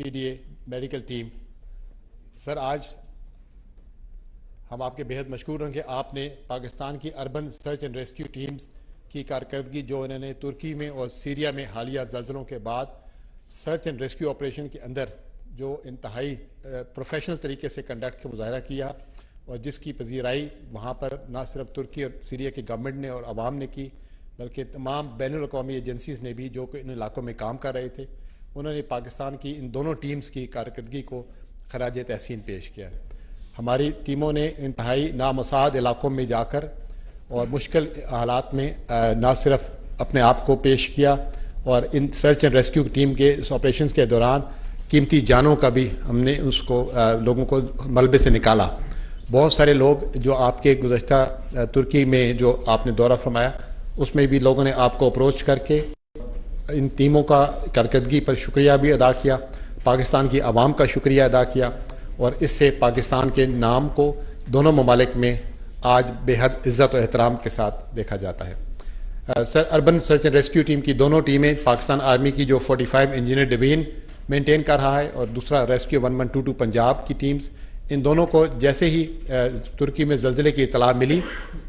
CDA medical team. سر آج ہم آپ کے بہت مشکور ہیں کہ آپ نے پاکستان کی urban search and rescue teams کی کارکردگی جو انہوں نے ترکی میں اور سیریا میں حالیہ زلزلوں کے بعد سرچ اینڈ ریسکیو آپریشن کے اندر جو انتہائی پروفیشنل طریقے سے کنڈکٹ کا مظاہرہ کیا اور جس کی پذیرائی وہاں پر نہ صرف ترکی اور سیریا کی گورنمنٹ نے اور عوام نے کی بلکہ تمام بین الاقوامی ایجنسیز نے بھی جو کہ ان علاقوں میں کام کر رہے تھے انہوں نے پاکستان کی ان دونوں ٹیمز کی کارکردگی کو خراج تحسین پیش کیا. ہماری ٹیموں نے انتہائی نامساعد علاقوں میں جا کر اور مشکل حالات میں نہ صرف اپنے آپ کو پیش کیا اور in search and rescue team کے اس آپریشنز کے دوران قیمتی جانوں کا بھی ہم نے اس کو لوگوں کو ملبے سے نکالا. بہت سارے لوگ جو آپ کے گزشتہ ترکی میں جو آپ نے دورہ فرمایا اس میں بھی لوگوں نے آپ کو اپروچ کر کے ان ٹیموں کا کارکردگی پر شکریہ بھی ادا کیا, پاکستان کی عوام کا شکریہ ادا کیا اور اس سے پاکستان کے نام کو دونوں ممالک میں آج بے حد عزت و احترام کے ساتھ دیکھا جاتا ہے. Sir urban search and rescue team کی دونوں ٹیمیں پاکستان آرمی کی جو 45 انجینئر ڈویژن مینٹین کر رہا ہے اور دوسرا ریسکیو 1122 پنجاب کی ٹیمز, ان دونوں کو جیسے ہی ترکی میں زلزلے کی اطلاع ملی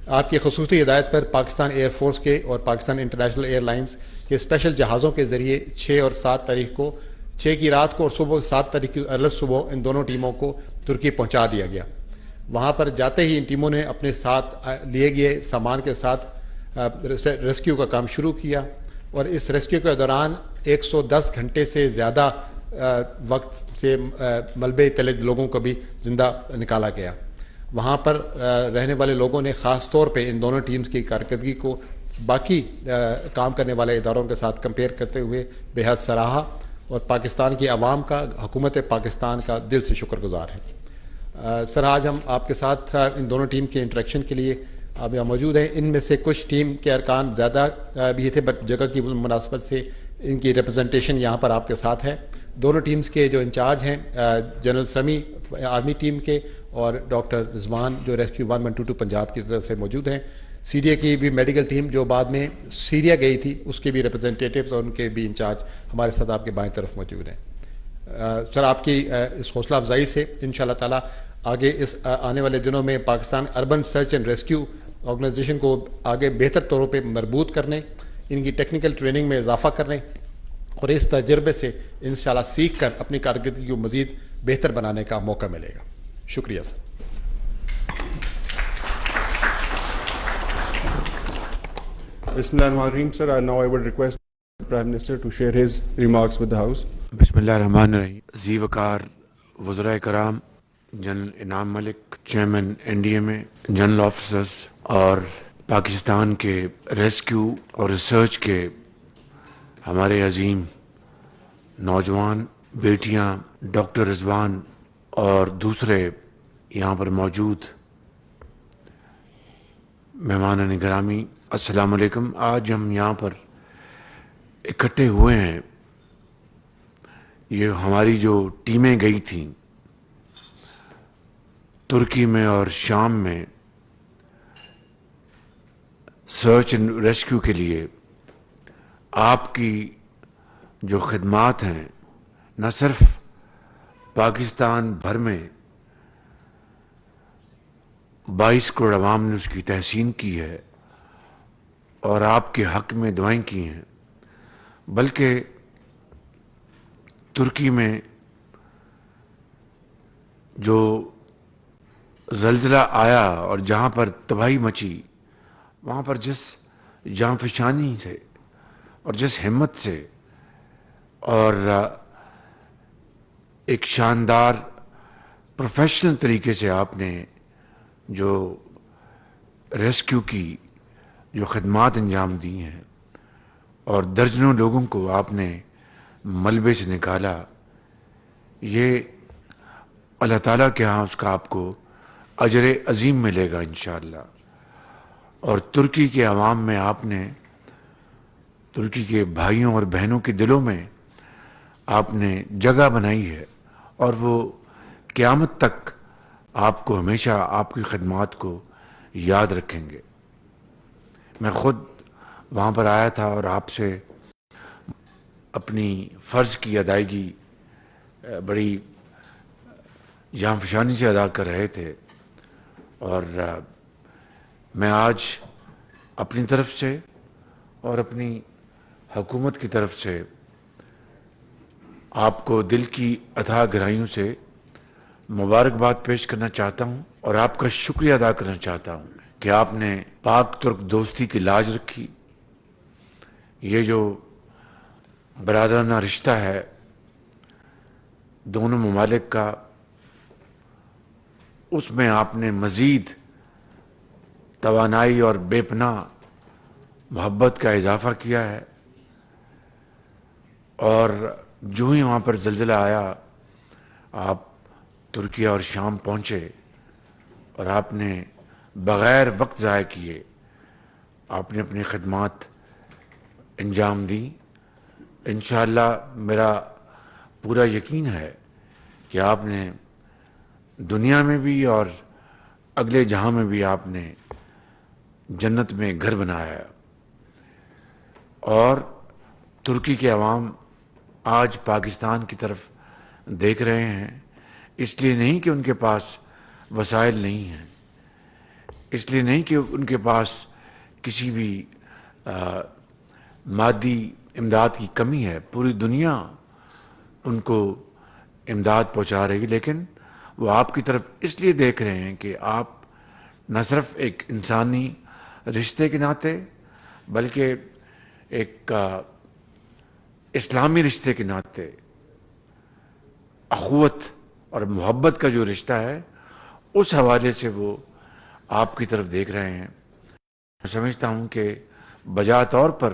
آپ کی خصوصی ہدایت پر پاکستان ایئر فورس کے اور پاکستان انٹرنیشنل ایئر لائنز کے اسپیشل جہازوں کے ذریعے 6 اور 7 تاریخ کو 6 کی رات کو اور صبح 7 تاریخ کی ارلی صبح ان دونوں ٹیموں کو ترکی پہنچا دیا گیا. وہاں پر جاتے ہی ان ٹیموں نے اپنے ساتھ لیے گئے سامان کے ساتھ ریسکیو کا کام شروع کیا اور اس ریسکیو کے دوران 110 گھنٹے سے زیادہ وقت سے ملبے تلے لوگوں کو بھی زندہ نکالا گیا. وہاں پر رہنے والے لوگوں نے خاص طور پہ ان دونوں ٹیمز کی کارکردگی کو باقی کام کرنے والے اداروں کے ساتھ کمپیئر کرتے ہوئے بے حد سراہا اور پاکستان کی عوام کا, حکومت پاکستان کا دل سے شکر گزار ہیں. سر آج ہم آپ کے ساتھ ان دونوں ٹیم کے انٹریکشن کے لیے آپ یہاں موجود ہیں. ان میں سے کچھ ٹیم کے ارکان زیادہ بھی تھے بٹ جگہ کی مناسبت سے ان کی ریپرزنٹیشن یہاں پر آپ کے ساتھ ہے. دونوں ٹیمز کے جو انچارج ہیں جنرل سمی آرمی ٹیم کے اور ڈاکٹر رضوان جو ریسکیو 1122 پنجاب کی طرف سے موجود ہیں. سیریا کی بھی میڈیکل ٹیم جو بعد میں سیریا گئی تھی اس کے بھی ریپرزنٹیٹیوز اور ان کے بھی انچارج ہمارے ساتھ آپ کے بائیں طرف موجود ہیں. سر آپ کی اس حوصلہ افزائی سے انشاءاللہ تعالی آگے اس آنے والے دنوں میں Pakistan urban search and rescue organization کو آگے بہتر طور پہ مربوط کرنے, ان کی ٹیکنیکل ٹریننگ میں اضافہ کرنے اور اس تجربے سے انشاءاللہ سیکھ کر اپنی کارکردگی کو مزید بہتر بنانے کا موقع ملے گا. شکریہ سر. Bismillahirrahmanirrahim, sir. Now I would request the Prime Minister to share his remarks with the House. بسم اللہ الرحمن الرحیم. ذی وقار وزرائے کرام, جنرل انعام ملک چیئرمین NDMA, جنرل آفیسرز اور پاکستان کے ریسکیو اور ریسرچ کے ہمارے عظیم نوجوان بیٹیاں, ڈاکٹر رضوان اور دوسرے یہاں پر موجود مہمان گرامی, السلام علیکم. آج ہم یہاں پر اکٹھے ہوئے ہیں, یہ ہماری جو ٹیمیں گئی تھیں ترکی میں اور شام میں سرچ اینڈ ریسکیو کے لیے, آپ کی جو خدمات ہیں نہ صرف پاکستان بھر میں 22 کروڑ عوام نے اس کی تحسین کی ہے اور آپ کے حق میں دعائیں کی ہیں, بلکہ ترکی میں جو زلزلہ آیا اور جہاں پر تباہی مچی وہاں پر جس جانفشانی سے اور جس ہمت سے اور ایک شاندار پروفیشنل طریقے سے آپ نے جو ریسکیو کی جو خدمات انجام دی ہیں اور درجنوں لوگوں کو آپ نے ملبے سے نکالا, یہ اللہ تعالیٰ کے ہاں اس کا آپ کو اجر عظیم ملے گا انشاءاللہ. اور ترکی کے عوام میں آپ نے, ترکی کے بھائیوں اور بہنوں کے دلوں میں آپ نے جگہ بنائی ہے اور وہ قیامت تک آپ کو ہمیشہ آپ کی خدمات کو یاد رکھیں گے. میں خود وہاں پر آیا تھا اور آپ سے اپنی فرض کی ادائیگی بڑی جانفشانی سے ادا کر رہے تھے، اور میں آج اپنی طرف سے اور اپنی حکومت کی طرف سے آپ کو دل کی اتھاہ گہرائیوں سے مبارکباد پیش کرنا چاہتا ہوں اور آپ کا شکریہ ادا کرنا چاہتا ہوں کہ آپ نے پاک ترک دوستی کی لاج رکھی. یہ جو برادرانہ رشتہ ہے دونوں ممالک کا، اس میں آپ نے مزید توانائی اور بے پناہ محبت کا اضافہ کیا ہے. اور جو ہی وہاں پر زلزلہ آیا آپ ترکیہ اور شام پہنچے اور آپ نے بغیر وقت ضائع کیے آپ نے اپنی خدمات انجام دی. انشاءاللہ میرا پورا یقین ہے کہ آپ نے دنیا میں بھی اور اگلے جہاں میں بھی آپ نے جنت میں گھر بنایا ہے. اور ترکی کے عوام آج پاکستان کی طرف دیکھ رہے ہیں، اس لیے نہیں کہ ان کے پاس وسائل نہیں ہیں، اس لیے نہیں کہ ان کے پاس کسی بھی مادی امداد کی کمی ہے. پوری دنیا ان کو امداد پہنچا رہی ہے، لیکن وہ آپ کی طرف اس لیے دیکھ رہے ہیں کہ آپ نہ صرف ایک انسانی رشتے کے ناطے بلکہ ایک اسلامی رشتے کے ناطے اخوت اور محبت کا جو رشتہ ہے اس حوالے سے وہ آپ کی طرف دیکھ رہے ہیں. میں سمجھتا ہوں کہ بجا طور پر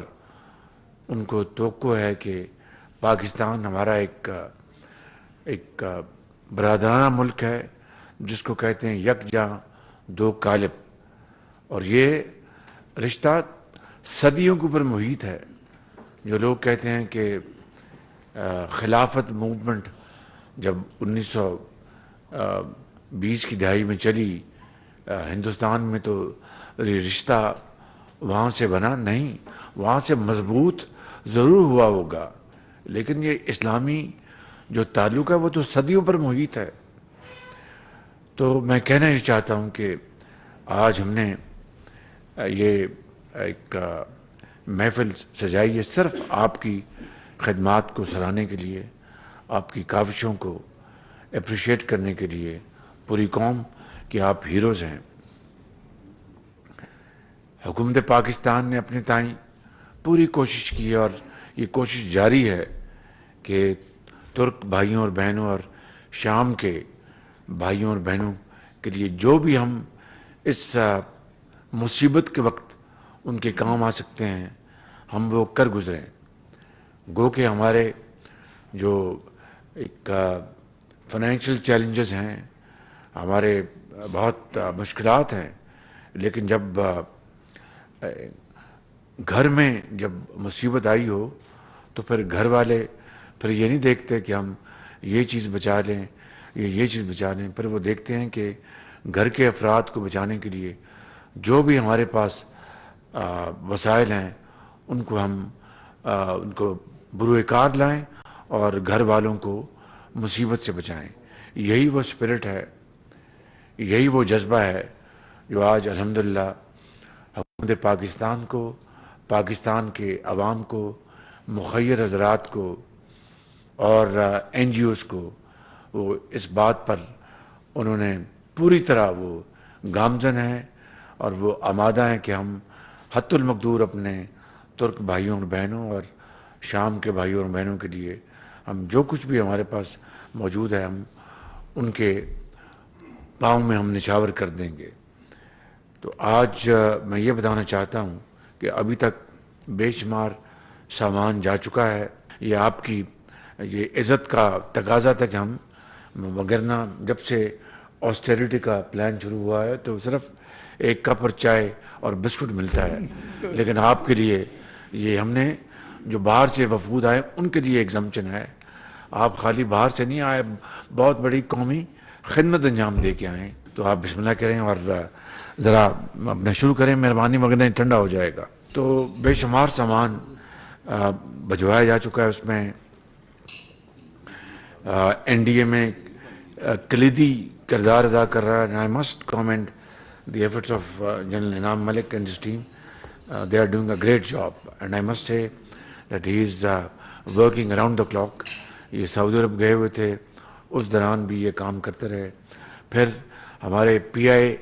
ان کو توقع ہے کہ پاکستان ہمارا ایک برادرانہ ملک ہے جس کو کہتے ہیں یکجاں دو قالب، اور یہ رشتہ صدیوں کے اوپر محیط ہے. جو لوگ کہتے ہیں کہ خلافت موومنٹ جب 1920 کی دہائی میں چلی ہندوستان میں تو یہ رشتہ وہاں سے بنا نہیں، وہاں سے مضبوط ضرور ہوا ہوگا، لیکن یہ اسلامی جو تعلق ہے وہ تو صدیوں پر محیط ہے. تو میں کہنا یہ چاہتا ہوں کہ آج ہم نے یہ ایک محفل سجائی ہے صرف آپ کی خدمات کو سراہنے کے لیے، آپ کی کاوشوں کو اپریشیٹ کرنے کے لیے. پوری قوم کہ آپ ہیروز ہیں. حکومت پاکستان نے اپنے تائیں پوری کوشش کی اور یہ کوشش جاری ہے کہ ترک بھائیوں اور بہنوں اور شام کے بھائیوں اور بہنوں کے لیے جو بھی ہم اس مصیبت کے وقت ان کے کام آ سکتے ہیں ہم وہ کر گزریں. گو کہ ہمارے جو ایک فائنینشیل چیلنجز ہیں، ہمارے بہت مشکلات ہیں، لیکن جب گھر میں جب مصیبت آئی ہو تو پھر گھر والے پھر یہ نہیں دیکھتے کہ ہم یہ چیز بچا لیں یہ چیز بچا لیں، پھر وہ دیکھتے ہیں کہ گھر کے افراد کو بچانے کے لیے جو بھی ہمارے پاس وسائل ہیں ان کو ہم ان کو بروئے کار لائیں اور گھر والوں کو مصیبت سے بچائیں. یہی وہ اسپرٹ ہے، یہی وہ جذبہ ہے جو آج الحمدللہ حکومت پاکستان کو، پاکستان کے عوام کو، مخیر حضرات کو اور این جی اوز کو وہ اس بات پر انہوں نے پوری طرح وہ گامزن ہیں اور وہ آمادہ ہیں کہ ہم حتی المقدور اپنے ترک بھائیوں اور بہنوں اور شام کے بھائیوں اور بہنوں کے لیے ہم جو کچھ بھی ہمارے پاس موجود ہے ہم ان کے پاؤں میں ہم نچھاور کر دیں گے. تو آج میں یہ بتانا چاہتا ہوں کہ ابھی تک بے شمار سامان جا چکا ہے. یہ آپ کی یہ عزت کا تقاضا تھا کہ ہم، وگرنہ جب سے آسٹیریٹی کا پلان شروع ہوا ہے تو صرف ایک کپ اور چائے اور بسکٹ ملتا ہے، لیکن آپ کے لیے یہ ہم نے جو باہر سے وفود آئے ان کے لیے ایگزمپشن ہے. آپ خالی باہر سے نہیں آئے، بہت بڑی قومی خدمت انجام دے کے آئیں. تو آپ بسم اللہ کریں اور ذرا اپنا شروع کریں مہربانی، وگرنہ ٹھنڈا ہو جائے گا. تو بے شمار سامان بھجوایا جا چکا ہے. اس میں این ڈی اے میں کلیدی کردار ادا کر رہا ہے. I must comment the efforts of general Inam Malik and his team. They are doing a great job, and I must say that he is working around the clock. یہ سعودی عرب گئے ہوئے تھے, اس دوران بھی یہ کام کرتے رہے. پھر ہمارے پی آئی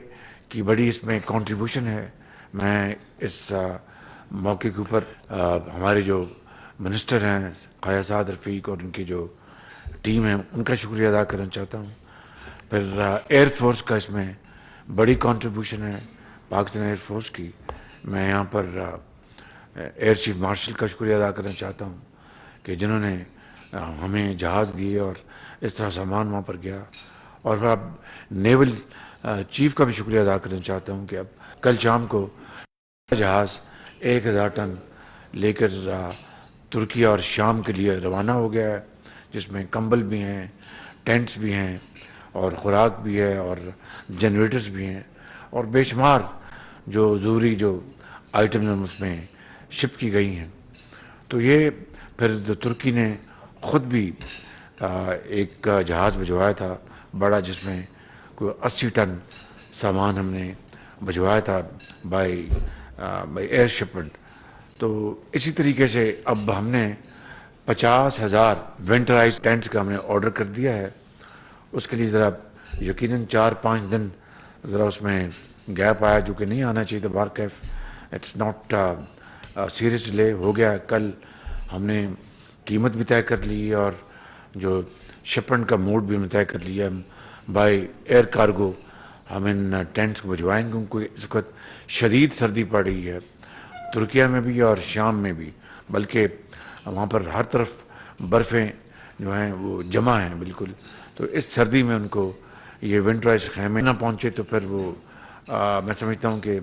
کی بڑی اس میں کنٹریبیوشن ہے. میں اس موقع کے اوپر ہمارے جو منسٹر ہیں خواجہ سعد رفیق اور ان کی جو ٹیم ہے ان کا شکریہ ادا کرنا چاہتا ہوں. پھر ایئر فورس کا اس میں بڑی کنٹریبیوشن ہے, پاکستان ایئر فورس کی. میں یہاں پر ایئر چیف مارشل کا شکریہ ادا کرنا چاہتا ہوں کہ جنہوں نے ہمیں جہاز دیے اور اس طرح سامان وہاں پر گیا. اور پھر اب نیول چیف کا بھی شکریہ ادا کرنا چاہتا ہوں کہ اب کل شام کو جہاز 1000 ٹن لے کر ترکی اور شام کے لیے روانہ ہو گیا ہے, جس میں کمبل بھی ہیں, ٹینٹس بھی ہیں, اور خوراک بھی ہے, اور جنریٹرز بھی ہیں, اور بے شمار جو ضروری جو آئٹم اس میں شپ کی گئی ہیں. تو یہ پھر ترکی نے خود بھی ایک جہاز بھجوایا تھا بڑا, جس میں کوئی 80 ٹن سامان ہم نے بھجوایا تھا بائی ایئر شپمنٹ. تو اسی طریقے سے اب ہم نے 50,000 ونٹرائز ٹینٹس کا ہم نے آرڈر کر دیا ہے. اس کے لیے ذرا یقیناً 4-5 دن ذرا اس میں گیپ آیا, جو کہ نہیں آنا چاہیے تھا. بارکیف اٹس ناٹ سیریس ڈیلے ہو گیا. کل ہم نے قیمت بھی طے کر لی اور جو شپمنٹ کا موڈ بھی ہم نے طے کر لیا. بائی ایئر کارگو ہم ان ٹینٹس کو بھجوائیں گے, کیونکہ اس وقت شدید سردی پڑ رہی ہے ترکیہ میں بھی اور شام میں بھی, بلکہ وہاں پر ہر طرف برفیں جو ہیں وہ جمع ہیں بالکل. تو اس سردی میں ان کو یہ ونٹرائز خیمے نہ پہنچے تو پھر وہ میں سمجھتا ہوں کہ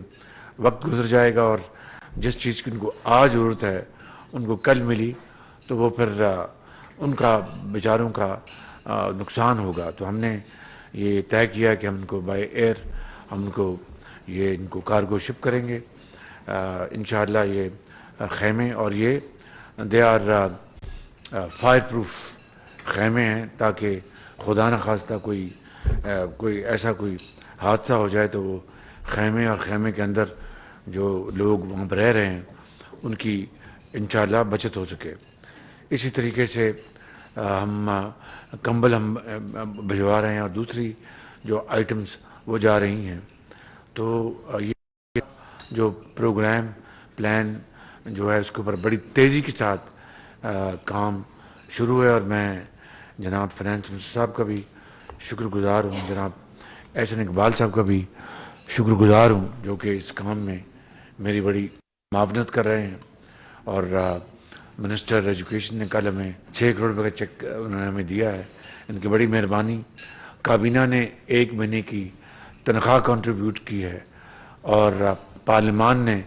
وقت گزر جائے گا, اور جس چیز کی ان کو آج ضرورت ہے ان کو کل ملی تو وہ پھر ان کا بیچاروں کا نقصان ہوگا. تو ہم نے یہ طے کیا کہ ہم ان کو بائی ایئر ہم ان کو یہ ان کو کارگو شپ کریں گے انشاءاللہ. یہ خیمے اور یہ دے آر فائر پروف خیمے ہیں, تاکہ خدا نخواستہ کوئی ایسا کوئی حادثہ ہو جائے تو وہ خیمے اور خیمے کے اندر جو لوگ وہاں پر رہ رہے ہیں ان کی انشاءاللہ بچت ہو سکے. اسی طریقے سے ہم کمبل ہم بھجوا رہے ہیں, اور دوسری جو آئٹمس وہ جا رہی ہیں. تو یہ جو پروگرام پلان جو ہے اس کے اوپر بڑی تیزی کے ساتھ کام شروع ہے, اور میں جناب فائنانس منسٹر صاحب کا بھی شکر گزار ہوں, جناب احسن اقبال صاحب کا بھی شکر گزار ہوں, جو کہ اس کام میں میری بڑی معاونت کر رہے ہیں. اور منسٹر ایجوکیشن نے کل ہمیں 6 کروڑ روپے کا چیک انہوں نے ہمیں دیا ہے, ان کی بڑی مہربانی. کابینہ نے 1 مہینے کی تنخواہ کنٹریبیوٹ کی ہے, اور پارلیمان نے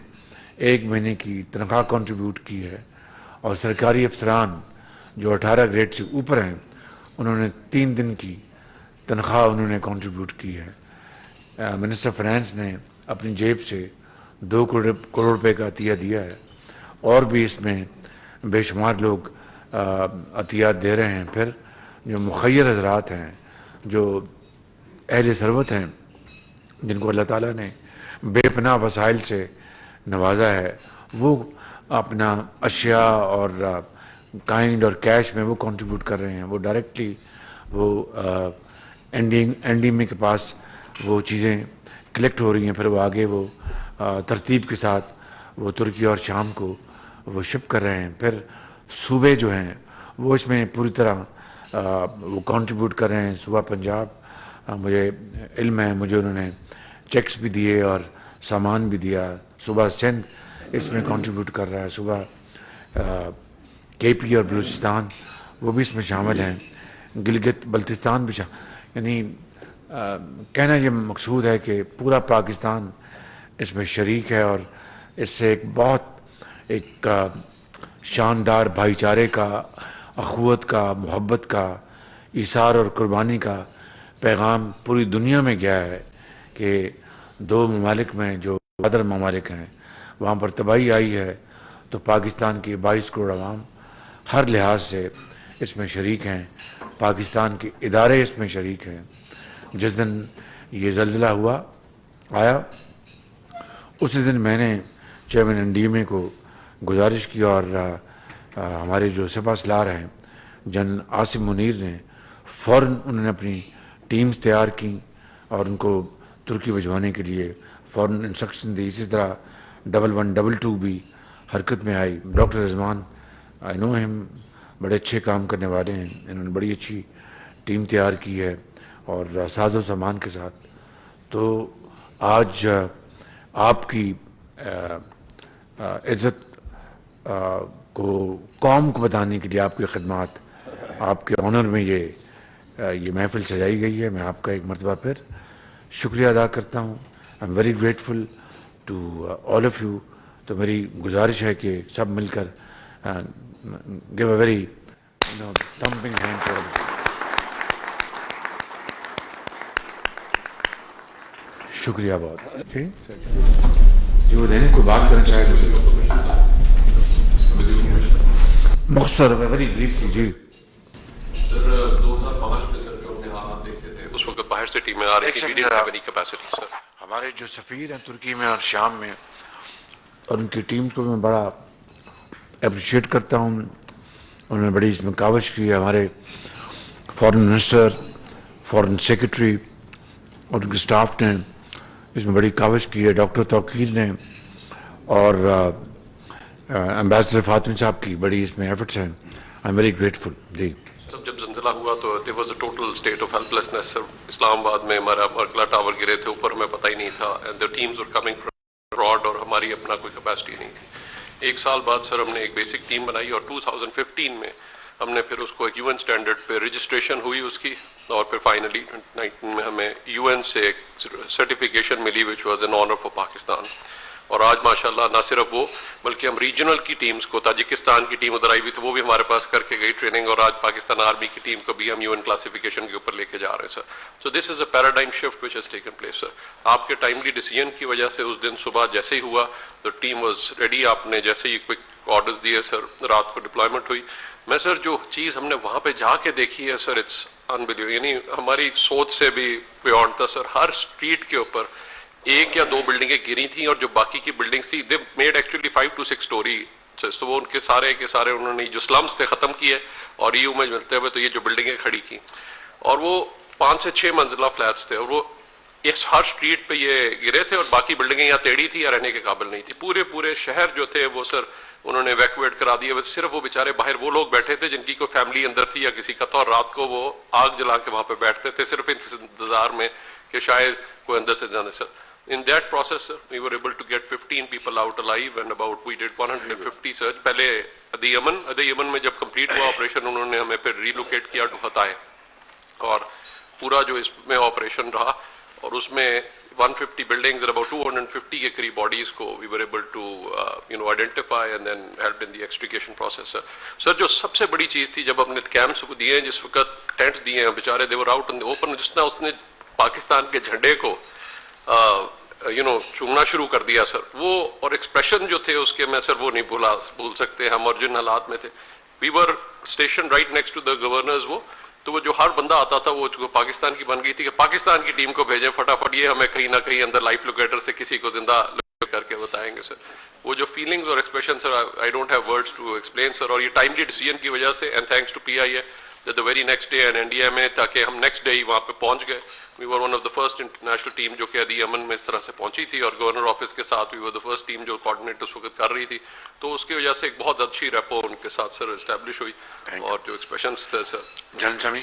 1 مہینے کی تنخواہ کنٹریبیوٹ کی ہے, اور سرکاری افسران جو 18 گریڈ سے اوپر ہیں انہوں نے 3 دن کی تنخواہ انہوں نے کنٹریبیوٹ کی ہے. منسٹر فائنانس نے اپنی جیب سے 2 کروڑ روپے کا عطیہ دیا ہے, اور بھی اس میں بے شمار لوگ عطیات دے رہے ہیں. پھر جو مخیر حضرات ہیں, جو اہل ثروت ہیں, جن کو اللہ تعالیٰ نے بے پناہ وسائل سے نوازا ہے, وہ اپنا اشیاء اور کائنڈ اور کیش میں وہ کنٹریبیوٹ کر رہے ہیں. وہ ڈائریکٹلی وہ این ڈی ایم کے پاس وہ چیزیں کلیکٹ ہو رہی ہیں, پھر وہ آگے وہ ترتیب کے ساتھ وہ ترکی اور شام کو وہ شپ کر رہے ہیں. پھر صوبے جو ہیں وہ اس میں پوری طرح وہ کنٹریبیوٹ کر رہے ہیں. صوبہ پنجاب مجھے علم ہے, مجھے انہوں نے چیکس بھی دیے اور سامان بھی دیا. صوبہ سندھ اس میں کنٹریبیوٹ کر رہا ہے, صوبہ کے پی اور بلوچستان وہ بھی اس میں شامل ہیں, گلگت بلتستان بھی یعنی کہنا یہ مقصود ہے کہ پورا پاکستان اس میں شریک ہے, اور اس سے ایک بہت ایک شاندار بھائی چارے کا, اخوت کا, محبت کا, ایثار اور قربانی کا پیغام پوری دنیا میں گیا ہے کہ 2 ممالک میں جو قدر ممالک ہیں وہاں پر تباہی آئی ہے, تو پاکستان کی 22 کروڑ عوام ہر لحاظ سے اس میں شریک ہیں. پاکستان کے ادارے اس میں شریک ہیں. جس دن یہ زلزلہ آیا اسی دن میں نے چیئرمین این ڈی ایم اے کو گزارش کی اور ہمارے جو سپہ سالار ہیں جنرل عاصم منیر نے فوراً انہوں نے اپنی ٹیمز تیار کیں اور ان کو ترکی بھجوانے کے لیے فوراً انسٹرکشن دی. اسی طرح 1122 بھی حرکت میں آئی. ڈاکٹر رضوان آئی نو ہم بڑے اچھے کام کرنے والے ہیں. انہوں نے بڑی اچھی ٹیم تیار کی ہے اور ساز و سامان کے ساتھ. تو آج آپ کی عزت کو قوم کو بتانے کے لیے آپ کی خدمات آپ کے آنر میں یہ محفل سجائی گئی ہے. میں آپ کا ایک مرتبہ پھر شکریہ ادا کرتا ہوں. I am very grateful to all of you. تو میری گزارش ہے کہ سب مل کر give a very thumping hand to all. شکریہ بہت. جی وہ دینے کو بات کرنا چاہے مختصر ویری بریف. جی سر 2005 میں سر جو ہم نے حالات دیکھے تھے اس وقت باہر سے ٹیمیں آ رہی تھیں. We didn't have any capacity sir. ہمارے جو سفیر ہیں ترکی میں اور شام میں اور ان کی ٹیم کو میں بڑا اپریشیٹ کرتا ہوں. انہوں نے بڑی اس میں کاوش کی ہے. ہمارے فارن منسٹر فارن سیکرٹری اور ان کے سٹاف نے اس میں بڑی کاوش کی ہے. ڈاکٹر توقیر نے اور امبیسڈر فاطمی صاحب کی بڑی اس میں ایفرٹس ہیں. I am very grateful. جی سب جب زلزلہ ہوا تو there was a total state of helplessness سر. اسلام آباد میں ہمارا مرکلا ٹاور گرے تھے اوپر میں پتہ ہی نہیں تھا and the teams were coming from abroad اور ہماری اپنا کوئی کیپیسٹی نہیں تھی. ایک سال بعد سر ہم نے ایک بیسک ٹیم بنائی اور 2015 میں ہم نے پھر اس کو ایک یو این اسٹینڈرڈ پہ رجسٹریشن ہوئی اس کی اور پھر فائنلی 2019 میں ہمیں یو این سے ایک سرٹیفکیشن ملی which was an honor for Pakistan. اور آج ماشاءاللہ نہ صرف وہ بلکہ ہم ریجنل کی ٹیمز کو تاجکستان کی ٹیم ادھر آئی ہوئی تو وہ بھی ہمارے پاس کر کے گئی ٹریننگ اور آج پاکستان آرمی کی ٹیم کو بھی ہم یو این کلاسیفیکیشن کے اوپر لے کے جا رہے ہیں sir. So this is a paradigm shift which has taken place sir. آپ کے ٹائملی ڈیسیجن کی وجہ سے اس دن صبح جیسے ہی ہوا تو ٹیم واز ریڈی. آپ نے جیسے ہی کوئک آرڈرز دیے سر رات کو ڈپلائمنٹ ہوئی. میں سر جو چیز ہم نے وہاں پہ جا کے دیکھی ہے سر اٹس انبلیویبل. یعنی ہماری سوچ سے بھی بیونڈ تھا سر. ہر اسٹریٹ کے اوپر ایک یا دو بلڈنگیں گری تھیں اور جو باقی کی بلڈنگس تھی they made actually 5 to 6 story. تو وہ ان کے سارے انہوں نے جو سلمس تھے ختم کیے اور ای یو میں ملتے ہوئے تو یہ جو بلڈنگیں کھڑی کی اور وہ 5 سے 6 منزلہ فلیٹس تھے اور وہ ہر اسٹریٹ پہ یہ گرے تھے اور باقی بلڈنگیں یا ٹیڑھی تھی یا رہنے کے قابل نہیں تھی. پورے شہر جو تھے وہ سر انہوں نے ایویکویٹ کرا دیا. صرف وہ بیچارے باہر وہ لوگ بیٹھے تھے جن کی کوئی فیملی اندر تھی یا کسی کا تھا اور رات کو وہ آگ جلا کے وہاں پہ بیٹھتے تھے صرف انتظار میں کہ شاید کوئی اندر سے جانے. سر in that process sir, we were able to get 15 people out alive and about we did 150 search. پہلے ادی یمن میں جب کمپلیٹ ہوا آپریشن انہوں نے ہمیں پھر ریلوکیٹ کیا ٹو ختائے اور پورا جو اس میں آپریشن رہا اور اس میں 150 buildings and about 250 کے قریب باڈیز کو we were able to identify and then help in the extrication process. سر جو سب سے بڑی چیز تھی جب ہم نے کیمپس کو دیے ہیں جس وقت ٹینٹس دیے ہیں بیچارے they were out in the open جس نے اس نے پاکستان کے جھنڈے کو چومنا شروع کر دیا سر. وہ اور ایکسپریشن جو تھے اس کے میں سر وہ نہیں بھول سکتے ہم. اور جن حالات میں تھے we were station right next to the governors وہ تو وہ جو ہر بندہ آتا تھا وہ پاکستان کی بن گئی تھی کہ پاکستان کی ٹیم کو بھیجیں فٹافٹ یہ ہمیں کہیں نہ کہیں اندر لائف لوکیٹر سے کسی کو زندہ کر کے بتائیں گے سر. وہ جو فیلنگز اور expression sir I don't have words to explain sir. اور یہ ٹائملی ڈیسیجن کی وجہ سے and thanks to P I A the very next day and India میں تاکہ ہم نیکسٹ ڈے ہی وہاں پہ پہنچ گئے. we were one of the first international team جو کہ ادی یمن میں اس طرح سے پہنچی تھی اور گورنر آفس کے ساتھ we were the first team جو کوآرڈینیٹ اس وقت کر رہی تھی. تو اس کی وجہ سے ایک بہت اچھی ریپو ان کے ساتھ سر اسٹیبلش ہوئی اور جو ایکسپریشنس تھے sir. General Sami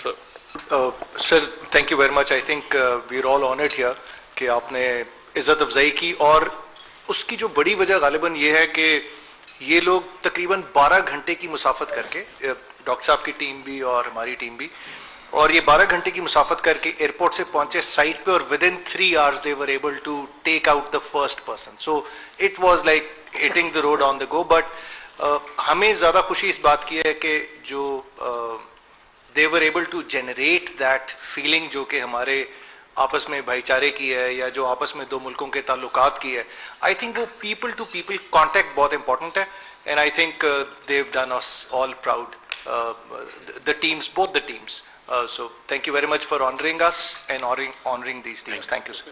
sir thank you very much. I think we are all honoured here کہ آپ نے عزت افزائی کی اور اس کی جو بڑی وجہ غالباً یہ ہے کہ یہ لوگ تقریباً 12 گھنٹے کی مسافت کر کے ڈاکٹر صاحب کی ٹیم بھی اور ہماری ٹیم بھی اور یہ 12 گھنٹے کی مسافت کر کے ایئرپورٹ سے پہنچے سائٹ پہ اور ودن 3 hours they were able to take out the first person. So it was like hitting the road on the go. But ہمیں زیادہ خوشی اس بات کی ہے کہ جو they were able to generate that feeling جو کہ ہمارے آپس میں بھائی چارے کی ہے یا جو آپس میں دو ملکوں کے تعلقات کی ہے. آئی تھنک وہ پیپل ٹو پیپل کانٹیکٹ بہت امپورٹنٹ ہے and I think they've done us all proud. The teams, both the teams, So thank you very much for honoring us and honoring these teams. Thank you, sir.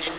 3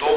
2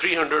300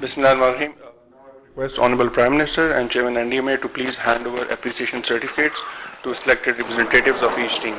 Bismillahirrahmanirrahim. Request Honorable Prime Minister and Chairman NDMA to please hand over appreciation certificates to selected representatives of each team.